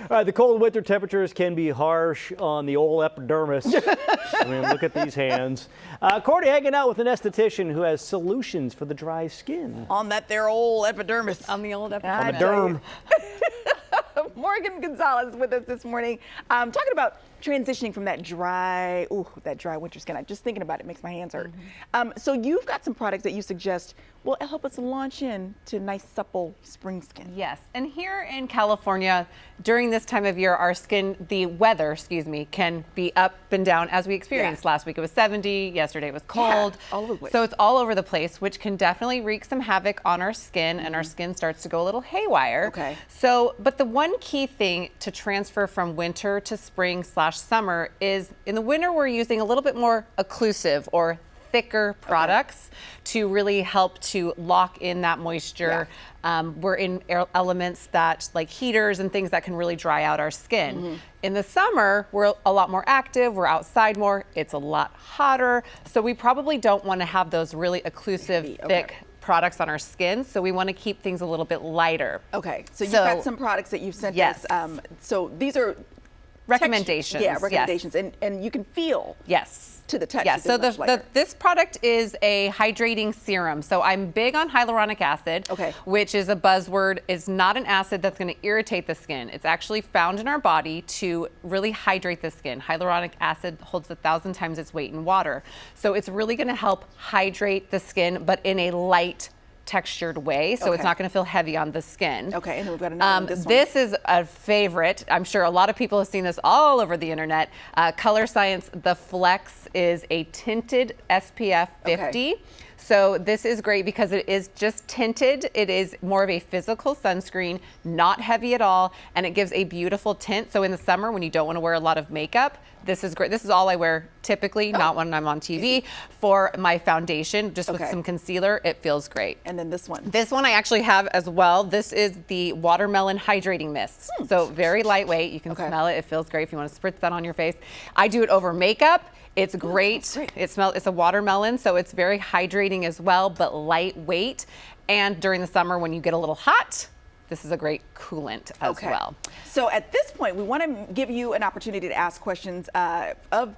All right, the cold winter temperatures can be harsh on the old epidermis. I mean, look at these hands. Courtney hanging out with an esthetician who has solutions for the dry skin. On that there old epidermis. On the old On epidermis. the derm. Morgan Gonzalez with us this morning, talking about transitioning from that dry winter skin. I'm just thinking about it makes my hands hurt. So you've got some products that you suggest will help us launch in to nice supple spring skin. Yes, and here in California, during this time of year, our skin, the weather, excuse me, can be up and down as we experienced. Last week it was 70, yesterday it was cold. All over the place. So it's all over the place, which can definitely wreak some havoc on our skin, and our skin starts to go a little haywire. Okay. So, but the one key thing to transfer from winter to spring/summer is in the winter we're using a little bit more occlusive or thicker products to really help to lock in that moisture. We're in elements that like heaters and things that can really dry out our skin. In the summer, we're a lot more active, we're outside more, it's a lot hotter. So we probably don't want to have those really occlusive, thick products on our skin. So we want to keep things a little bit lighter. Okay, so you've got some products that you've sent us. So these are recommendations. Recommendations. And you can feel. Yes. To the touch. Yeah, so this product is a hydrating serum. So I'm big on hyaluronic acid, which is a buzzword. It's not an acid that's going to irritate the skin. It's actually found in our body to really hydrate the skin. Hyaluronic acid holds 1,000 times its weight in water. So it's really going to help hydrate the skin, but in a light textured way, so it's not going to feel heavy on the skin. Okay, and then we've got another one, this is a favorite. I'm sure a lot of people have seen this all over the internet. Color Science, the Flex is a tinted SPF 50. So this is great because it is just tinted. It is more of a physical sunscreen, not heavy at all, and it gives a beautiful tint. So in the summer when you don't want to wear a lot of makeup, this is great. This is all I wear typically, not when I'm on TV. For my foundation, just with some concealer, it feels great. And then this one. This one I actually have as well. This is the Watermelon Hydrating Mist. So very lightweight. You can smell it. It feels great if you want to spritz that on your face. I do it over makeup. It's great. It's a watermelon, so it's very hydrating as well, but lightweight. And during the summer when you get a little hot, this is a great coolant as well. So at this point, we want to give you an opportunity to ask questions of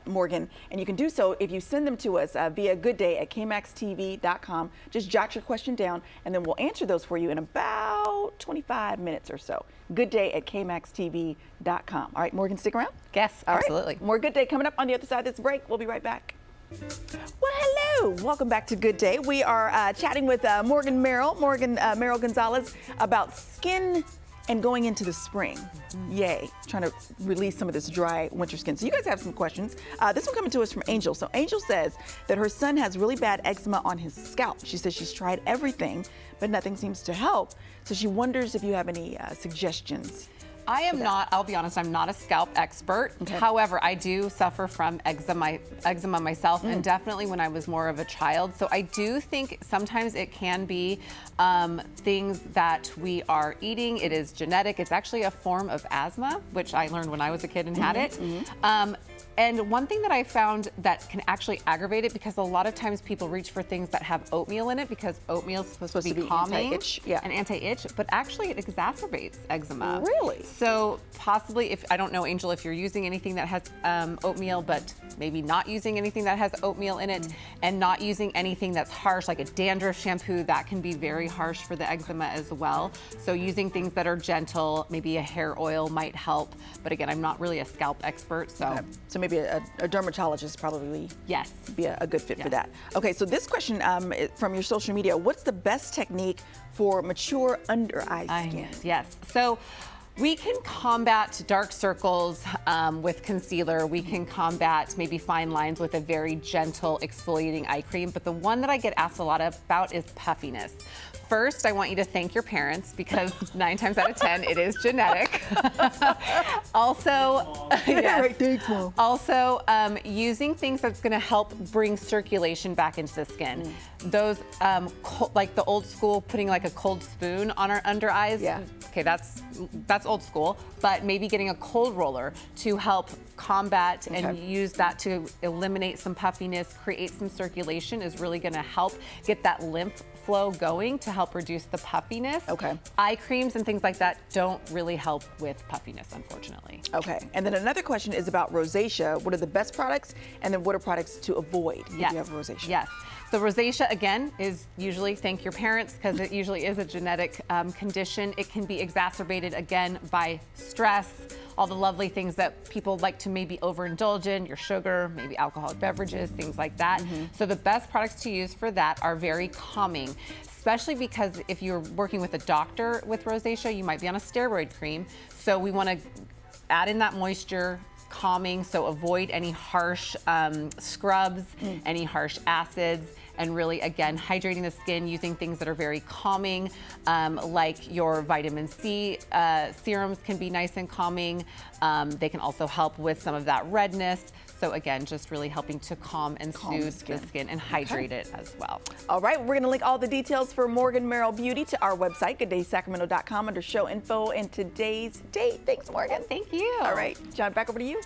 Morgan, and you can do so if you send them to us via goodday@kmaxtv.com. Just jot your question down, and then we'll answer those for you in about 25 minutes or so. goodday@kmaxtv.com. All right, Morgan, stick around? Yes, absolutely. All right. More Good Day coming up on the other side of this break. We'll be right back. Well, hello. Welcome back to Good Day. We are chatting with Morgan Merrill Gonzalez about skin and going into the spring. Yay. Trying to release some of this dry winter skin. So you guys have some questions. This one coming to us from Angel. So Angel says that her son has really bad eczema on his scalp. She says she's tried everything, but nothing seems to help. So she wonders if you have any suggestions. I am not, I'll be honest, I'm not a scalp expert. However, I do suffer from eczema myself, and definitely when I was more of a child. So I do think sometimes it can be things that we are eating. It is genetic. It's actually a form of asthma, which I learned when I was a kid and had it. And one thing that I found that can actually aggravate it, because a lot of times people reach for things that have oatmeal in it because oatmeal is supposed to be calming and anti-itch, but actually it exacerbates eczema. Really? So possibly, if I don't know, Angel, if you're using anything that has oatmeal, but maybe not using anything that has oatmeal in it, and not using anything that's harsh, like a dandruff shampoo, that can be very harsh for the eczema as well. So using things that are gentle, maybe a hair oil might help. But again, I'm not really a scalp expert, so. So maybe a dermatologist probably be a good fit for that. Okay, so this question from your social media: what's the best technique for mature under eye skin? Yes. So we can combat dark circles with concealer. We can combat maybe fine lines with a very gentle exfoliating eye cream. But the one that I get asked a lot about is puffiness. First, I want you to thank your parents, because 9 times out of 10, it is genetic. Also, using things that's going to help bring circulation back into the skin. Those, like the old school, putting like a cold spoon on our under eyes. Okay, that's old school. But maybe getting a cold roller to help combat and use that to eliminate some puffiness, create some circulation, is really going to help get that lymph flow going to help reduce the puffiness. Okay. Eye creams and things like that don't really help with puffiness, unfortunately. Okay. And then another question is about rosacea. What are the best products? And then what are products to avoid if you have rosacea? Yes. So rosacea, again, is usually, thank your parents, because it usually is a genetic condition. It can be exacerbated, again, by stress, all the lovely things that people like to maybe overindulge in, your sugar, maybe alcoholic beverages, things like that. So the best products to use for that are very calming, especially because if you're working with a doctor with rosacea, you might be on a steroid cream. So we want to add in that moisture, calming, so avoid any harsh scrubs, any harsh acids, and really, again, hydrating the skin using things that are very calming, like your vitamin C serums can be nice and calming. They can also help with some of that redness. So again, just really helping to calm and soothe the skin and hydrate it as well. All right, we're going to link all the details for Morgan Merrill Beauty to our website, gooddaysacramento.com, under show info and today's date. Thanks, Morgan. Thank you. All right, John, back over to you.